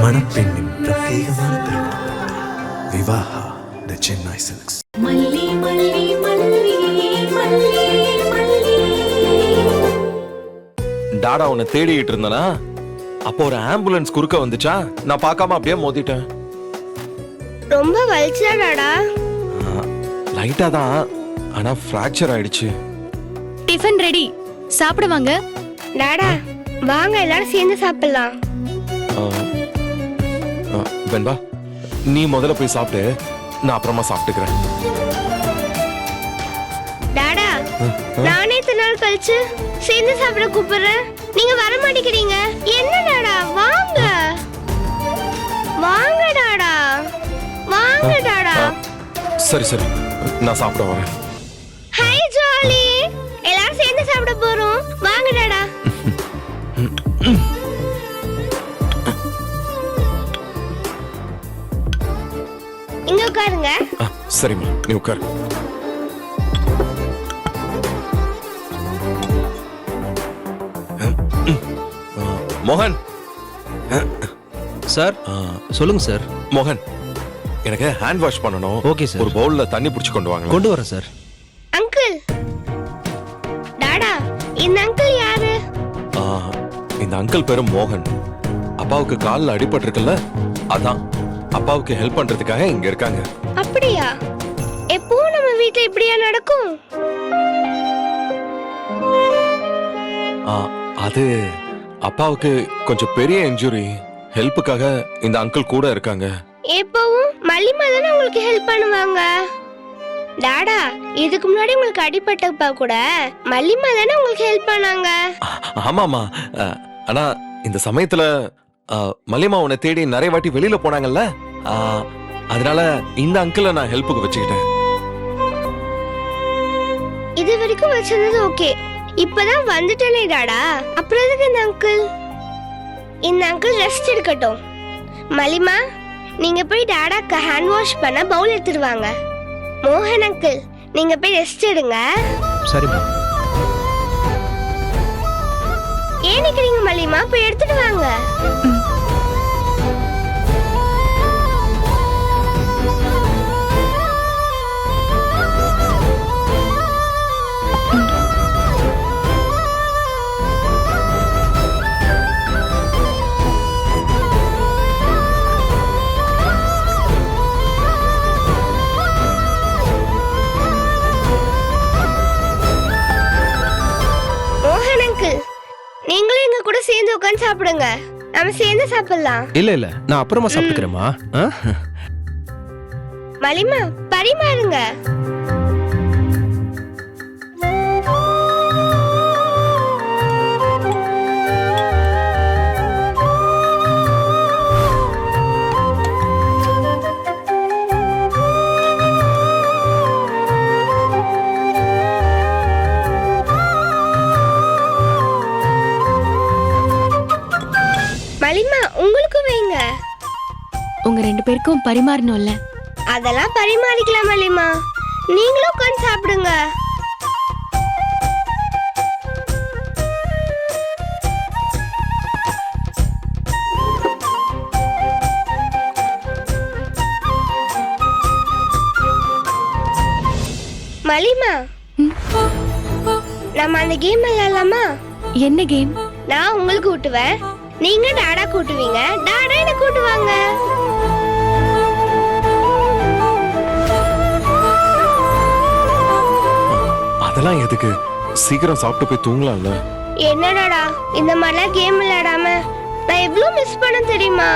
மணப்பெண்ணின் பிரத்யேகமான திருமணம் விவாஹா தி சென்னை சில்க்ஸ். டாடா உன்னை தேடிட்டு இருந்தனா அப்போ ஒரு ஆம்புலன்ஸ் குறுக்க வந்துச்சா, நான் பார்க்காம அப்படியே மோதிட்டேன். ரொம்ப வலிச்சா டாடா? லைட்டா தான், ஆனா ஃப்ராக்சர் ஆயிடுச்சு. டிஃபன் ரெடி, சாப்பிடுவாங்க. டாடா வாங்க எல்லாரும் சேர்ந்து சாப்பிடலாம். வெண்பா, நீ முதல்ல போய் சாப்பிட்டு, நான் அப்புறமா சாப்பிட்டுக்கிறேன். டாடா நானே இத்தனை நாள் கழிச்சு சேர்ந்து சாப்பிட கூப்பிடுறேன், நீங்க வர மாட்டேங்கிறீங்க. என்ன டாடா? வாங்க வாங்க டாடா, வாங்க டாடா. சரி சரி, நான் சாப்பிட வரேன். ஹாய் ஜாலி, எல்லாரும் சேர்ந்து சாப்பிட போறோம், வாங்க டாடா. இங்க உட்காருங்க. சரிம்மா, நீ உட்காரு. மோகன் சார். சொல்லுங்க சார். மோகன், எனக்கு ஹேண்ட் வாஷ் பண்ணணும். Okay sir. ஒரு பவுல்ல தண்ணி பிடிச்சு கொண்டு வாங்க. கொண்டு வரேன் சார். அங்கிள், டாடா இந்த அங்கிள் யாரு? இந்த அங்கிள் பேரு மோகன். அப்பாவுக்கு கால்ல அடிபட்டு இருக்குல்ல, அதான் அப்பாவுக்கு ஹெல்ப் பண்றதுக்காக இங்க இருக்காங்க. அப்படியா? எப்பவும் நம்ம வீட்ல இப்படியா நடக்கும்? அது அப்பாவுக்கு கொஞ்சம் பெரிய இன்ஜுரி, ஹெல்ப்புக்காக இந்த அங்கிள் கூட இருக்காங்க. எப்பவும் மல்லிமா தானே உங்களுக்கு ஹெல்ப் பண்ணுவாங்க. டாடா இதுக்கு முன்னாடி உங்களுக்கு அடிபட்டப்பா கூட மல்லிமா தானே உங்களுக்கு ஹெல்ப் பண்ணாங்க. ஆமாமா, ஆனா இந்த சமயத்துல மல்லிமா உன்னை தேடி நிறைய வாட்டி வெளியில போனாங்கல்ல, அதனால இந்த அங்கிளை நான் ஹெல்ப்புக்கு வச்சுக்கிட்டேன். இது வரைக்கும் வச்சிருந்தது ஓகே, இப்பதான் வந்துட்டேனே டாடா, அப்புறம் எதுக்கு இந்த அங்கிள்? இந்த அங்கிள் ரெஸ்ட் எடுக்கட்டும். மலிமா, நீங்க போய் டாடாக்கு ஹேண்ட் வாஷ் பண்ண பவுல் எடுத்துருவாங்க. மோகன் அங்கிள், நீங்க போய் ரெஸ்ட் எடுங்க. சரிம்மா. ஏன் நிக்கிறீங்க மலிமா? போய் எடுத்துட்டு வாங்க. நீங்களும் எங்க கூட சேர்ந்து உட்கார்ந்து சாப்பிடுங்க, நாம சேர்ந்து சாப்பிடலாம். இல்ல நான் அப்புறமா சாப்பிட்டுக்கிறேம்மா. மலிமா பரிமாறுங்க. மலிமா உங்களுக்கும் வைங்க. உங்க ரெண்டு பேருக்கும் பரிமாறணும்ல. அதெல்லாம் பரிமாறிக்கலாம் மலிமா, நீங்களும் உட்கார்ந்து சாப்பிடுங்க. மலிமா, நம்ம அந்த கேம் விளையாடலாமா? என்ன கேம்? நான் உங்களுக்கு கூட்டுவேன், நீங்க டாடா கூட்டுவீங்க, டாடா என்ன கூட்டுவாங்க. அதெல்லாம் எதுக்கு? சீக்கிரம் சாப்பிட்டு போய் தூங்கலாம்ல. என்ன டாடா இந்த மாதிரிலாம் கேம் விளையாடாம நான் எவ்வளவு மிஸ் பண்ண தெரியுமா?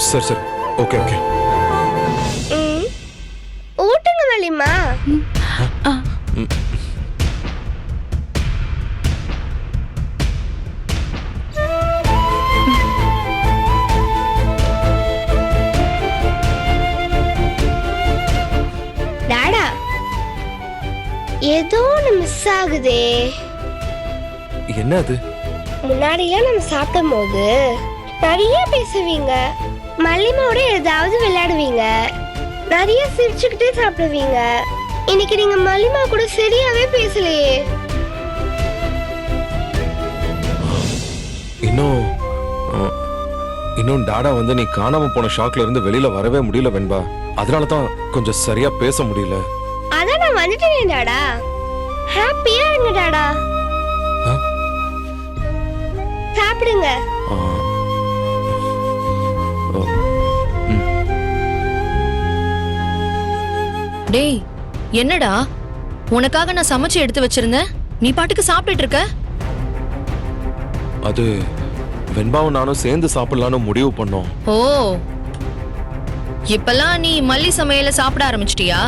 சரி சரி, ஓகே ஓகே. ஊட்டுங்க மலிமா. டாடா ஏதோ ஒன்று மிஸ் ஆகுதே. என்ன அது? முன்னாடிலாம் நம்ம சாப்பிடும் போது நிறைய பேசுவீங்க, மல்லிமாவோட ஏதாவது விளையாடுவீங்க, நிறைய சிரிச்சுக்கிட்டே சாப்பிடுவீங்க. இன்னைக்கு நீங்க மல்லிமா கூட சரியாவே பேசலையே. இன்னும் இன்னும் டாடா வந்து நீ காணாம போன ஷாக்ல இருந்து வெளியில வரவே முடியல வெண்பா. அதனால தான் கொஞ்சம் சரியா பேச முடியல. அதான் நான் வந்துட்டேன் டாடா. ஹாப்பியா இருங்க டாடா. ஆ? சாப்பிடுங்க. ஆ. ஓ. ம். டேய் என்னடா உனக்காக நான் சமைச்சு எடுத்து வச்சிருந்தேன், நீ பாட்டுக்கு சாப்பிட்டுட்டு இருக்க. அது வெண்பாவும் நானும் சேர்ந்து சாப்பிடலான்னு முடிவு பண்ணோம். ஓ இப்பெல்லாம் நீ மல்லி சமையல சாப்பிட ஆரம்பிச்சிட்டியா?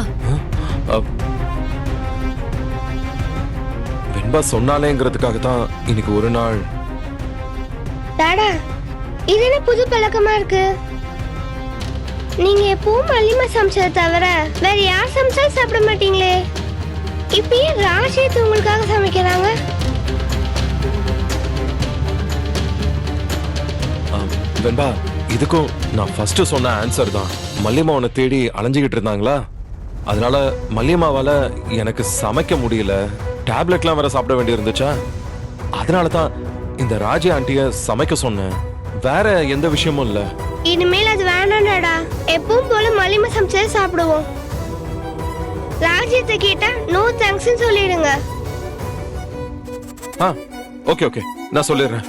வெண்பா சொன்னாலேங்கிறதுக்காக தான் இன்னைக்கு ஒரு நாள். டாடா இது என்ன புது பழக்கமா இருக்கு? நீங்க எப்பவும் மல்லிமா சமைச்சதை தவிர வேற யார் சமைச்சாலும் சாப்பிட மாட்டீங்களே. இப்பயே ராஜேத் உங்களுக்காக சமைக்கிறாங்க. வெண்பா இதுக்கும் நான் ஃபர்ஸ்ட் சொன்ன ஆன்சர் தான். மல்லிமா உன்னை தேடி அலைஞ்சுக்கிட்டு இருந்தாங்களா, அதனால மல்லிமாவால எனக்கு சமைக்க முடியல. டேப்லெட்லாம் வேற சாப்பிட வேண்டி இருந்துச்சா, அதனால தான் இந்த ராஜி ஆண்டிய சமைக்க சொன்னேன். வேற எந்த விஷயமும் இல்ல. இனிமேல் அது வேணாம்டாடா. எப்பவும் போல மல்லிமா சமைச்சதை சாப்பிடுவோம். ராஜ்யத்தை கேட்டா நோ தேங்க்ஸ் சொல்லிடுங்க. ஓகே ஓகே நான் சொல்லிடுறேன்.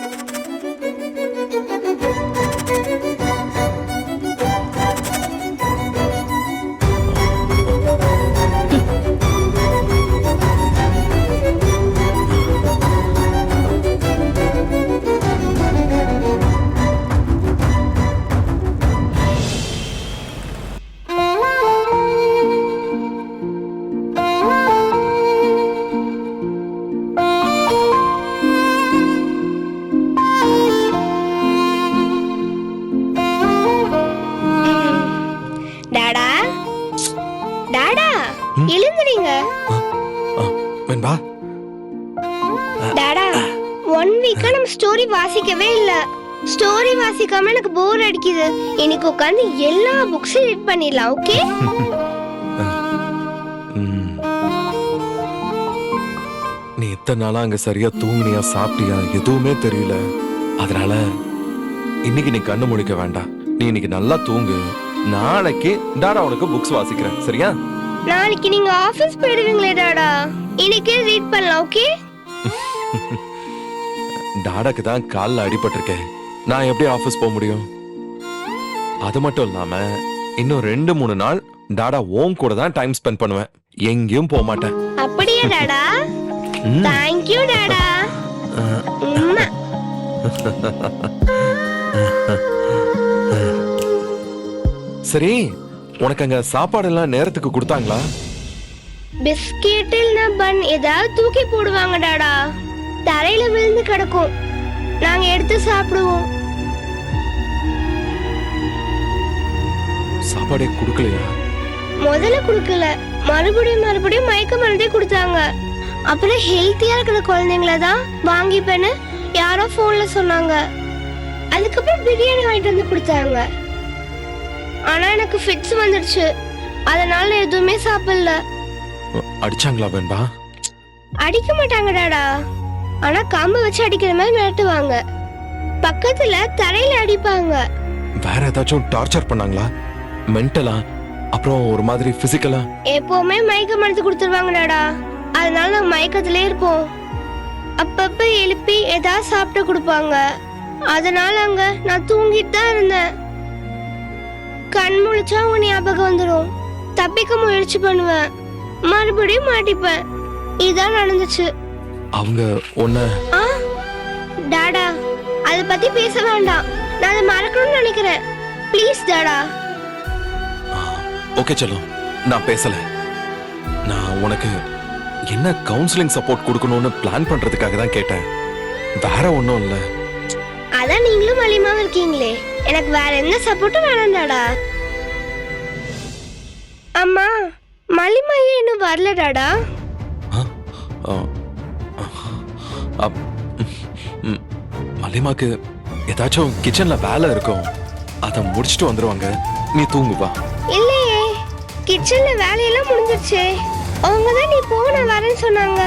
டாடா டாடா எழுந்துறீங்க. வெண்பா டாடா 1 வீக்கா நம்ம ஸ்டோரி வாசிக்கவே இல்ல. ஸ்டோரி வாசிக்காம எனக்கு போர் அடிக்குது. இன்னைக்கு உட்கார்ந்து எல்லா புக்ஸையும் ரீட் பண்ணிடலாம். ஓகே? நீ இத்தனை நாளா அங்க சரியா தூங்குனியா சாப்பிட்டியா எதுவுமே தெரியல. அதனால இன்னைக்கு நீ கண்ணு முழிக்க வேண்டாம். நீ இன்னைக்கு நல்லா தூங்கு. நாளைக்கு டாடா உனக்கு புக்ஸ் வாசிக்கிறேன், சரியா? நாளைக்கு நீங்க ஆபீஸ் போயிடுவீங்களே டாடா. இன்னைக்கே ரீட் பண்ணலாம். ஓகே? டாடாக்கு தான் கால்ல அடிபட்டிருக்கேன். நான் எப்படி ஆபீஸ் போக முடியும்? அது மட்டும் இல்லாம இன்னும் 2-3 நாள் டாடா ஓம் கூட தான் டைம் ஸ்பெண்ட் பண்ணுவேன். எங்கேயும் போக மாட்டேன். அப்படியே டாடா. Thank you Tata. உம்மா. சரி, உனக்கு அங்க சாப்பாடு எல்லாம் நேரத்துக்கு கொடுத்தாங்களா? பிஸ்கெட் இல்ல பன் ஏதாவது தூக்கி போடுவாங்க டாடா. தரையில விழுந்து கிடக்கும். நாங்க எடுத்து சாப்பிடுவோம். சாப்பாடே கொடுக்கலையா? முதல்ல குடுக்கல, மறுபடியும் மயக்க மருந்தே கொடுத்தாங்க. அப்புறம் ஹெல்த்தியா இருக்கிற குழந்தைங்கள தான் வாங்கிப்பேன்னு யாரோ போன்ல சொன்னாங்க. அதுக்கப்புறம் பிரியாணி வாங்கிட்டு வந்து கொடுத்தாங்க. ஆனா எனக்கு ஃபிட்ஸ் வந்துடுச்சு. அதனால எதுவுமே சாப்பிடல. அடிச்சாங்களா வெண்பா? அடிக்க மாட்டாங்க டாடா. ஆனா கம்பு வச்சு அடிக்கிற மாதிரி மிரட்டுவாங்க. பக்கத்துல தரையில அடிப்பாங்க. வேற ஏதாச்சும் டார்ச்சர் பண்ணாங்களா? மென்டலா அப்புறம் ஒரு மாதிரி பிசிக்கலா? எப்பவுமே மயக்க மருந்து கொடுத்துருவாங்க டாடா. அதனால நாங்க மயக்கத்திலே இருப்போம். அப்பப்ப எழுப்பி ஏதாவது சாப்பிட்டு கொடுப்பாங்க. அதனால அங்க நான் தூங்கிட்டு தான் இருந்தேன். கண் முழிச்சா அவங்க ஞாபகம் வந்துடும். தப்பிக்க முயற்சி பண்ணுவேன், மறுபடியும் மாட்டிப்பேன். இதான் நடந்துச்சு. அவங்க உன்ன டாடா அத பத்தி பேச வேண்டாம். நான் அதை மறக்கணும்னு நினைக்கிறேன். ப்ளீஸ் டாடா. ஓகே செல்லம், நான் பேசல. நான் உனக்கு என்ன கவுன்சிலிங் சப்போர்ட் கொடுக்கணும்னு பிளான் பண்றதுக்காக தான் கேட்டேன். வேற ஒண்ணும் இல்ல. அதான் நீங்களும் மலிமாவும் இருக்கீங்களே, எனக்கு வேற எந்த சப்போர்ட்டும் வேணாம் டாடா. அம்மா மலிமா ஏன் இன்னும் வரல டாடா? மல்லிமாக்கு ஏதாச்சும் கிச்சன்ல வேலை இருக்கும். அத முடிச்சிட்டு வந்துருவாங்க. நீ தூங்கு வா. இல்லையே, கிச்சன்ல வேலையெல்லாம் முடிஞ்சிருச்சே. அவங்க தான் நீ போ நான் வரேன்னு சொன்னாங்க.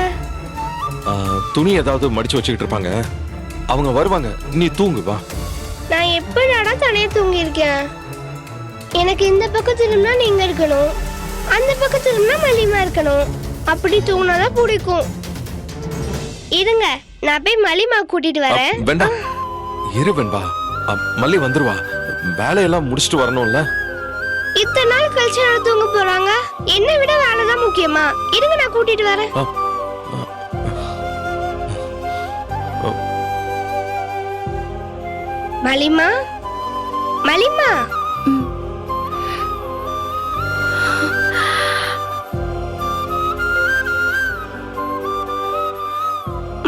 துணி ஏதாவது மடிச்சு வச்சுக்கிட்டு இருப்பாங்க. அவங்க வருவாங்க, நீ தூங்கு வா. நான் எப்படாடா தனியா தூங்கி இருக்கேன்? எனக்கு இந்த பக்கம் திரும்பினா நீங்க இருக்கணும், அந்த பக்கம் திரும்பினா மல்லிமா இருக்கணும். அப்படி தூங்கினாதான் பிடிக்கும். இருங்க, நான் போய் மல்லிமா கூட்டிட்டு வரேன். வெண்பா இரு வெண்பா, மல்லி வந்துருவா. வேலையெல்லாம் முடிச்சுட்டு வரணும்ல. இத்தனை நாள் கழிச்சு நான் தூங்க போறாங்க. என்னை விட வேலைதான் முக்கியமா? இருங்க, நான் கூட்டிட்டு வரேன். மலிமா, மலிமா,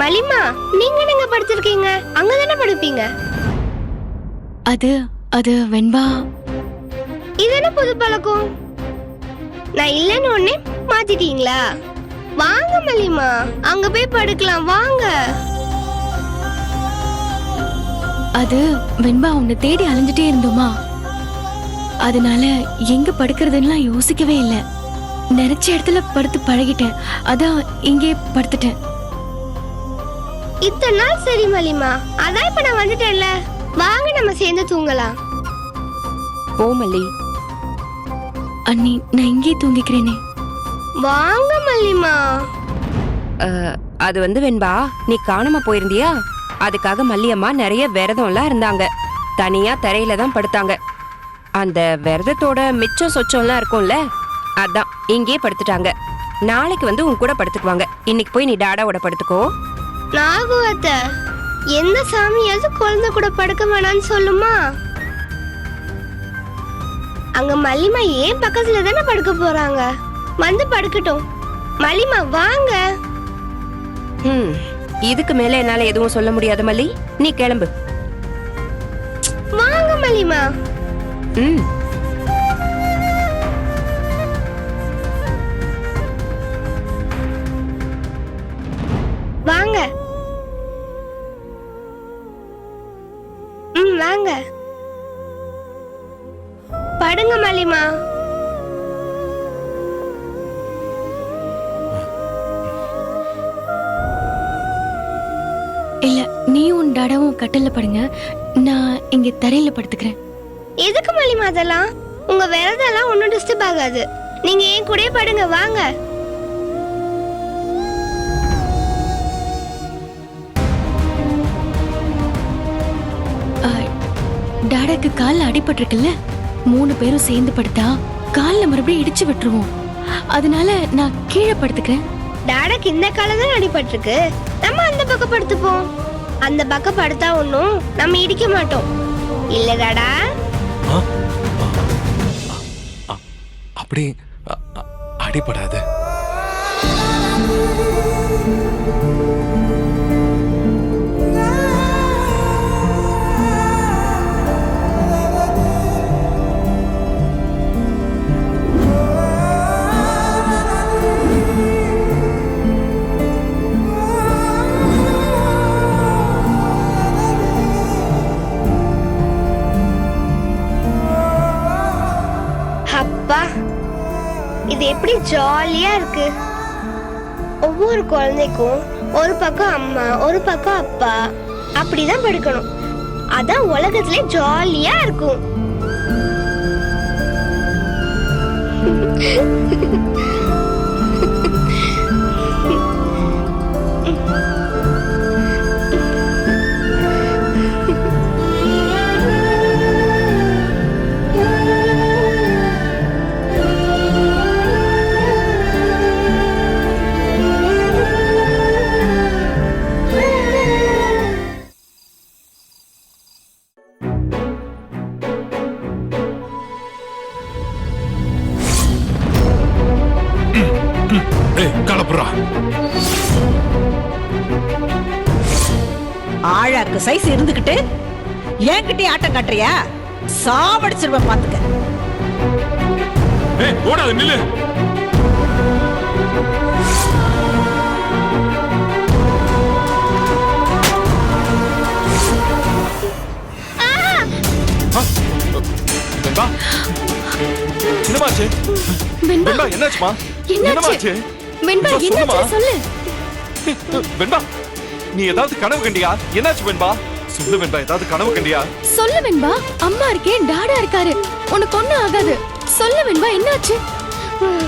மலிமா, நீங்க எங்க படுத்திருக்கீங்க? அங்கதானே படுப்பீங்க. அது வெண்பா. இது என்ன புது பழக்கம்? நான் இல்லைன்னு உடனே மாத்திட்டீங்களா? வாங்க மலிமா, அங்க போய் படுக்கலாம், வாங்க. அது வெண்பா, உன்னை தேடி அலைஞ்சிட்டே இருந்தோமா, அதனால எங்க படுக்கிறதுன்னு யோசிக்கவே இல்லை. நினைச்ச இடத்துல படுத்து பழகிட்டேன், அதான் இங்கே படுத்துட்டேன். இத்தனை நாள் சரி மலிமா, அதான் இப்ப நான் வந்துட்டேன்ல. வாங்க, நம்ம சேர்ந்து தூங்கலாம். போ மல்லி. அண்ணி, நான் இங்கே தூங்கிக்கிறேனே. வாங்க மல்லிமா. அது வந்து வெண்பா, நீ காணாம போயிருந்தியா, அதுக்காக மல்லியம்மா நிறைய விரதம்லாம் இருந்தாங்க. தனியா தரையில தான் படுத்தாங்க. அந்த விரதத்தோட மிச்சம் சொச்சம்லாம் இருக்கும்ல, அதான் இங்கேயே படுத்துட்டாங்க. நாளைக்கு வந்து உன் கூட படுத்துக்குவாங்க. இன்னைக்கு போய் நீ டாடாவோட படுத்துக்கோ. நாகுவத்த, எந்த சாமியாவது குழந்தை கூட படுக்க வேணாம்னு சொல்லுமா? அங்க மல்லிமா ஏன் பக்கத்துல தானே படுக்க போறாங்க, வந்து படுக்கட்டும். மல்லிமா வாங்க. இதுக்கு மேல என்னால எதுவும் சொல்ல முடியாது மல்லி, நீ கிளம்பு. வாங்க மல்லிமா. வாங்க. வாங்க, படுங்க மல்லிமா. இல்ல, நீயும் உன் டாடாவும் கட்டில்ல படுங்க, நான் இங்க தரையில படுத்துக்கிறேன். எதுக்கு மல்லிமா அதெல்லாம்? உங்க விரதெல்லாம் ஒன்னும் டிஸ்டர்ப் ஆகாது. நீங்க ஏன் கூடயே படுங்க, வாங்க. டாடாக்கு கால்ல அடிபட்டிருக்குல்ல, 3 பேரும் சேர்ந்து படுத்தா கால்ல மறுபடியும் இடிச்சு விட்டுருவோம். அதனால நான் கீழே படுத்துக்கிறேன். டாடாக்கு இந்த காலம் தான் அடிபட்டிருக்கு, நம்ம அந்த பக்கம் படுத்துப்போம். அந்த பக்கம் படுத்தா ஒண்ணும் நம்ம இடிக்க மாட்டோம், இல்ல டாடா? அப்படி அடிபடாது. அப்பா, இது எப்படி ஜாலியா இருக்கு. ஒவ்வொரு குழந்தைக்கும் ஒரு பக்கம் அம்மா, ஒரு பக்கம் அப்பா, அப்படிதான் படுக்கணும். அதான் உலகத்திலே ஜாலியா இருக்கும். ஆழாக்கு சைஸ் இருந்துகிட்டு என்கிட்ட ஆட்டம் காட்டுறியா? சாவடிச்சிருவேன் பாத்துக்க. ஓடாது, நில்லு. என்னமாச்சு? வெண்பா, என்னாச்சுமா? என்னாச்சு? வெண்பா, என்னாச்சு சொல்லு. வெண்பா, நீ ஏதாவது கனவு கண்டியா? என்னாச்சு வெண்பா? சொல்லு வெண்பா, ஏதாவது கனவு கண்டியா? சொல்ல வெண்பா, அம்மா இருக்கேன், டாடா இருக்காரு, உனக்கு ஒண்ணும் ஆகாது. சொல்ல வெண்பா, என்னாச்சு?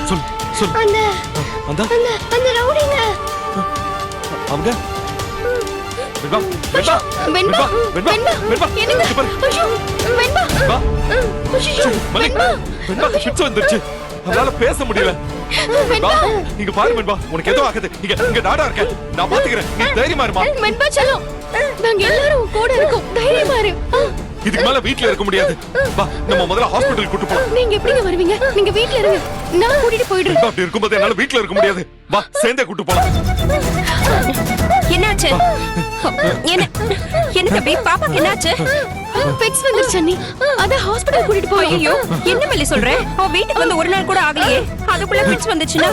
சொல் சொல். அந்த அந்த அந்த அந்த ரவுடிங்க அவங்க வெண்பா வெண்பா வெண்பா, வெண்பா வெண்பா, வெண்பா என்னங்க? இங்க பாரு. ஐயோ, வெண்பா, வெண்பா ஐயோ, மல்லி, வெண்பா, வெண்பா ஃபிட்ஸ் வந்துருச்சு. அவளால பேச முடியல. வெண்பா இங்க பாரு வெண்பா, உனக்கு எதுவும் ஆகாது. இங்க டாடா இருக்க, நான் பாத்துக்கிறேன். நீ தைரியமா இருமா. வெண்பா செல்லம், நாங்க எல்லாரும் உன் கூட இருக்கோம், தைரியமா இரு. இதுக்கு மேல வீட்ல இருக்க முடியாது. வா நம்ம முதல்ல ஹாஸ்பிடல் கூட்டி போலாம். நீங்க எப்படிங்க வருவீங்க? நீங்க வீட்ல இருங்க, நான் கூட்டிட்டு போயிடுறேன். வெண்பா அப்படி இருக்கும்போது என்னால வீட்ல இருக்க முடியாது. வா சேர்ந்தே கூட்டி போலாம். என்னாச்சு? என்ன என்ன தம்பி, பாப்பாக்கு என்னாச்சு? ஃபிக்ஸ் வந்துருச்சு அண்ணி, அத ஹாஸ்பிடல் கூட்டிட்டு போய். ஐயோ, என்ன மல்லி சொல்ற? அவ வீட்டுக்கு வந்து ஒரு நாள் கூட ஆகலையே, அதுக்குள்ள ஃபிக்ஸ் வந்துச்சுன்னா?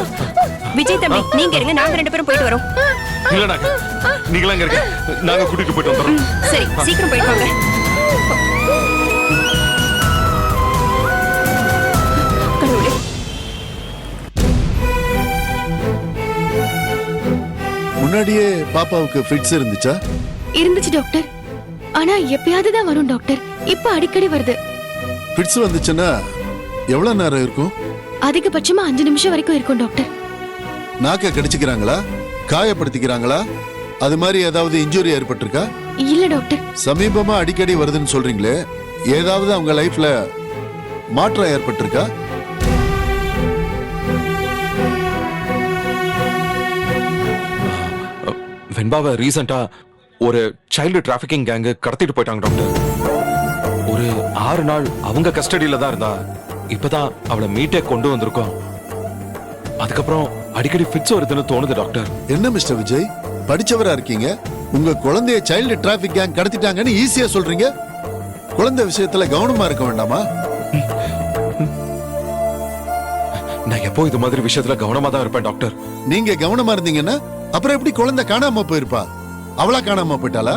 விஜய் தம்பி, நீங்க இருங்க, நாங்க 2 பேரும் போயிட்டு வரோம். இல்ல நாங்க நீங்களா இங்க இருக்க, நாங்க கூட்டிட்டு போயிட்டு வந்துறோம். சரி, சீக்கிரம் போயிட்டு வாங்க. கடவுளே, முன்னாடியே பாப்பாவுக்கு ஃபிட்ஸ் இருந்துச்சா? இருந்துச்சு டாக்டர், ஆனா எப்பயாவது தான் வரும் டாக்டர். இப்ப அடிக்கடி வருது. ஃபிட்ஸ் வந்துச்சுன்னா எவ்வளவு நேரம் இருக்கும்? அதிகபட்சமா 5 நிமிஷம் வரைக்கும் இருக்கும் டாக்டர். நாக்க கடிச்சுக்கிறாங்களா, காயப்படுத்திக்கிறாங்களா, அது மாதிரி ஏதாவது இன்ஜுரி ஏற்பட்டிருக்கா? இல்ல டாக்டர். சமீபமா அடிக்கடி வருதுன்னு சொல்றீங்களே, ஏதாவது அவங்க லைஃப்ல மாற்றம் ஏற்பட்டிருக்கா? வெண்பாவை ரீசெண்டா ஒரு சைல்டு டிராபிகிங் கேங் கடத்திட்டு போயிட்டாங்க டாக்டர். ஒரு 6 நாள் அவங்க கஸ்டடியில தான் இருந்தா. இப்பதான் அவளை மீட்டே கொண்டு வந்திருக்கோம். அதுக்கப்புறம் அடிக்கடி ஃபிட்ஸ் வருதுன்னு தோணுது டாக்டர். என்ன மிஸ்டர் விஜய், படிச்சவரா இருக்கீங்க, உங்க குழந்தைய சைல்டு டிராபிக் கேங் கடத்திட்டாங்கன்னு ஈஸியா சொல்றீங்க. குழந்தை விஷயத்துல கவனமா இருக்க வேண்டாமா? நான் எப்போ இது மாதிரி விஷயத்துல கவனமா தான் இருப்பேன் டாக்டர். நீங்க கவனமா இருந்தீங்கன்னா அப்புறம் எப்படி குழந்தை காணாம போயிருப்பா? அவளா காணாம போயிட்டாளா?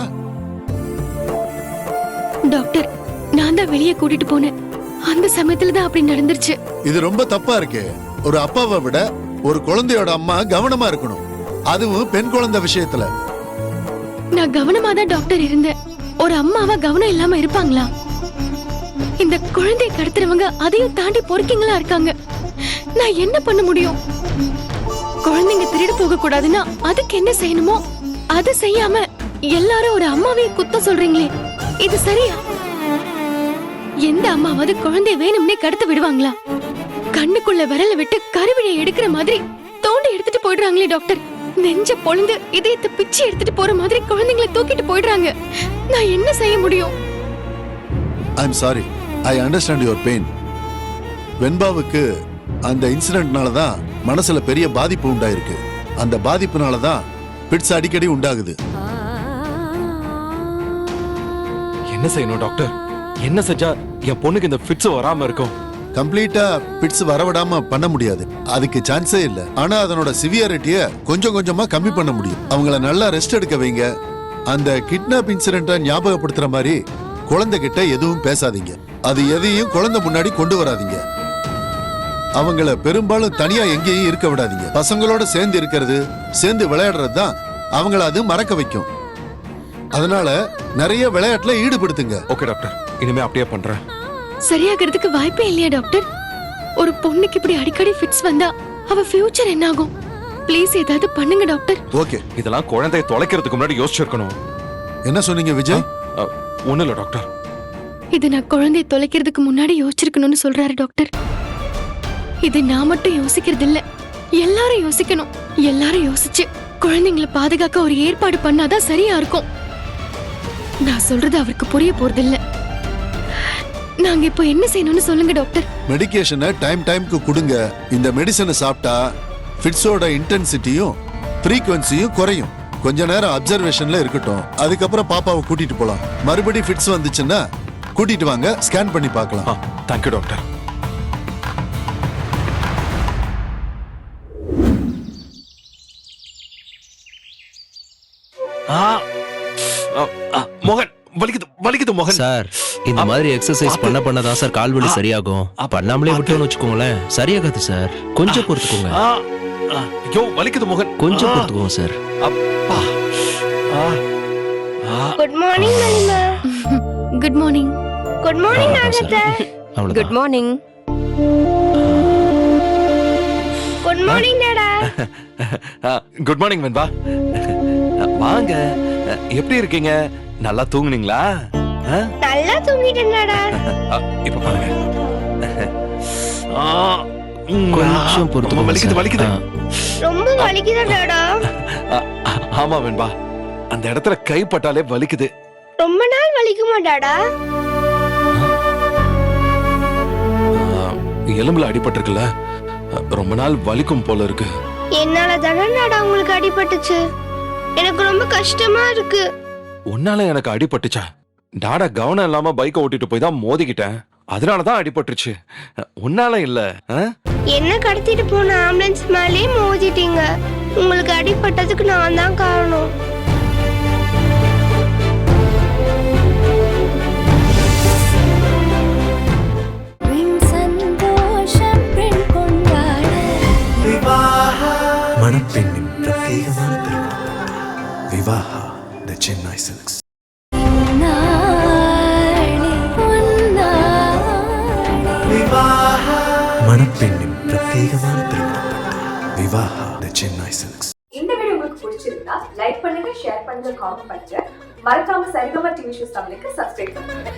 டாக்டர், நான் தான் வெளியே கூட்டிட்டு போனேன், அந்த சமயத்துல தான் அப்படி நடந்துருச்சு. இது ரொம்ப தப்பா இருக்கு. ஒரு அப்பாவை விட ஒரு குழந்தையோட அம்மா கவனமா இருக்கணும், அதுவும் பெண் குழந்தை விஷயத்துல. நான் கவனமா தான் டாக்டர் இருந்தேன். ஒரு அம்மாவா கவனம் இல்லாம இருப்பாங்களா? இந்த குழந்தையை கடத்துறவங்க அதையும் தாண்டி பொறுக்கிங்களா இருக்காங்க. நான் என்ன பண்ண முடியும்? குழந்தைங்க திருடு போக கூடாதுன்னா அதுக்கு என்ன செய்யணுமோ அது செய்யாம எல்லாரும் ஒரு அம்மாவையே குத்தம் சொல்றீங்களே, இது சரியா? எந்த அம்மாவது குழந்தை வேணும்னே கடத்த விடுவாங்களா? கண்ணுக்குள்ள விரல விட்டு கருவிழை எடுக்கிற மாதிரி தோண்டி எடுத்துட்டு போயிடுறாங்களே டாக்டர். நெஞ்ச பொழுந்து இதயத்தை பிச்சு எடுத்துட்டு போற மாதிரி குழந்தைங்களை தூக்கிட்டு போயிடுறாங்க. நான் என்ன செய்ய முடியும்? I am sorry, I understand your pain. வெண்பாவுக்கு அந்த இன்சிடென்ட்னால தான் மனசுல பெரிய பாதிப்பு உண்டாயிருக்கு. அந்த பாதிப்புனால தான் பிட்ஸ் அடிக்கடி உண்டாகுது. என்ன செய்யணும் டாக்டர்? என்ன செஞ்சா என் பொண்ணுக்கு இந்த ஃபிட்ஸ் வராம இருக்கும்? கம்ப்ளீட்டா பிட்ஸ் வரவிடாம பண்ண முடியாது, அதுக்கு சான்ஸே இல்ல. ஆனா அதனோட சிவியாரிட்டிய கொஞ்சம் கொஞ்சமா கம்மி பண்ண முடியும். அவங்கள நல்லா ரெஸ்ட் எடுக்க வைங்க. அந்த கிட்னாப் இன்சிடென்ட்டை ஞாபகப்படுத்துற மாதிரி குழந்தைகிட்ட எதுவும் பேசாதீங்க. அது எதையும் குழந்தை முன்னாடி கொண்டு வராதீங்க. அவங்கள பெரும்பாலும் தனியா எங்கேயும் இருக்க விடாதீங்க. பசங்களோட சேர்ந்து இருக்கிறது, சேர்ந்து விளையாடுறது தான் அவங்கள அது மறக்க வைக்கும். அதனால நிறைய விளையாட்டுல ஈடுபடுத்துங்க. ஓகே டாக்டர், இனிமே அப்படியே பண்றேன். சரியாகிறதுக்கு வாய்ப்பே இல்லையா டாக்டர்? ஒரு பொண்ணுக்கு இப்படி அடிக்கடி ஃபிட்ஸ் வந்தா அவ ஃபியூச்சர் என்ன ஆகும்? ப்ளீஸ் ஏதாவது பண்ணுங்க டாக்டர். ஓகே, இதெல்லாம் குழந்தையை தொலைக்கிறதுக்கு முன்னாடி யோசிச்சிருக்கணும். என்ன சொன்னீங்க விஜய்? ஒண்ணு இல்ல டாக்டர். இது நான் குழந்தையை தொலைக்கிறதுக்கு முன்னாடி யோசிச்சிருக்கணும்னு சொல்றாரு டாக்டர். இது நான் மட்டும் யோசிக்கிறது இல்ல, எல்லாரும் யோசிக்கணும். எல்லாரும் யோசிச்சு குழந்தைங்களை பாதுகாக்க ஒரு ஏற்பாடு பண்ணாதான் சரியா இருக்கும். நான் சொல்றது அவருக்கு புரிய போறது இல்ல. நாங்க இப்போ என்ன செய்யணும்னு சொல்லுங்க டாக்டர். மெடிகேஷனை டைம்க்கு கொடுங்க. இந்த மெடிசனை சாப்பிட்டா ஃபிட்ஸோட இன்டென்சிட்டியும் ஃப்ரீக்வன்சியும் குறையும். கொஞ்ச நேரம் அப்சர்வேஷன்ல இருக்கட்டும், அதுக்கப்புறம் பாப்பாவை கூட்டிட்டு போலாம். மறுபடியும் ஃபிட்ஸ் வந்துச்சுன்னா கூட்டிட்டு வாங்க, ஸ்கேன் பண்ணி பார்க்கலாம். Thank you doctor. மோகன், வலிக்குது மோகன். சார், இந்த மாதிரி எக்ஸசைஸ் பண்ணதான் சார் கால் வலி சரியாகும். பண்ணாமலே விட்டோம்னு வச்சுக்கோங்களேன், சரியாகாது சார். கொஞ்சம் பொறுத்துக்கோங்க. ஐயோ வலிக்குது மோகன், கொஞ்சம் பொறுத்துக்கோங்க சார். அப்பா good morning Malima. Good morning. Good morning நாகத்தை. அவ்வளவுதான். Good morning. குட் மார்னிங் டாடா. Good morning Venba. வாங்க. எப்படி இருக்கீங்க? நல்லா தூங்குனீங்களா? நல்லா தூங்கிட்டேன் டாடா. இப்ப பாருங்க. கொஞ்சம் பொறுத்து ரொம்ப வலிக்குது போங்க வலிக்குது. சார். ரொம்ப வலிக்குதா டாடா? ஆமா வெண்பா, அந்த இடத்துல கை பட்டாலே வலிக்குது. ரொம்ப நாள் வலிக்குமா டாடா? எலும்புல அடிபட்டிருக்குல்ல, ரொம்ப நாள் வலிக்கும் போல இருக்கு. என்னால தானே டாடா உங்களுக்கு அடிபட்டுச்சு. எனக்கு ரொம்ப கஷ்டமா இருக்கு. உன்னால எனக்கு அடிபட்டுச்சா? டாடா கவனம் இல்லாம பைக்கை ஓட்டிட்டு போய் தான் மோதிக்கிட்டேன். அதனாலதான் அடிபட்டுருச்சு, உன்னால இல்ல. என்ன கடத்திட்டு போன ஆம்புலன்ஸ் மேலே மோதிட்டீங்க. உங்களுக்கு அடிபட்டதுக்கு நான் தான் காரணம். மணப்பெண்ணின் பிரத்யேகமான திருமணம் விவாஹா தி சென்னை சில்க்ஸ். மணப்பெண்ணின் பிரத்யேகமான திருமணம் விவாஹா தி சென்னை சில்க்ஸ். இந்த வீடியோ உங்களுக்கு பிடிச்சிருந்தா லைக் பண்ணுங்க, ஷேர் பண்ணுங்க, காமெண்ட் பண்ணுங்க. மறக்காம சரிகமா டிவி ஷோஸ் தமிழுக்கு சப்ஸ்கிரைப் பண்ணுங்க.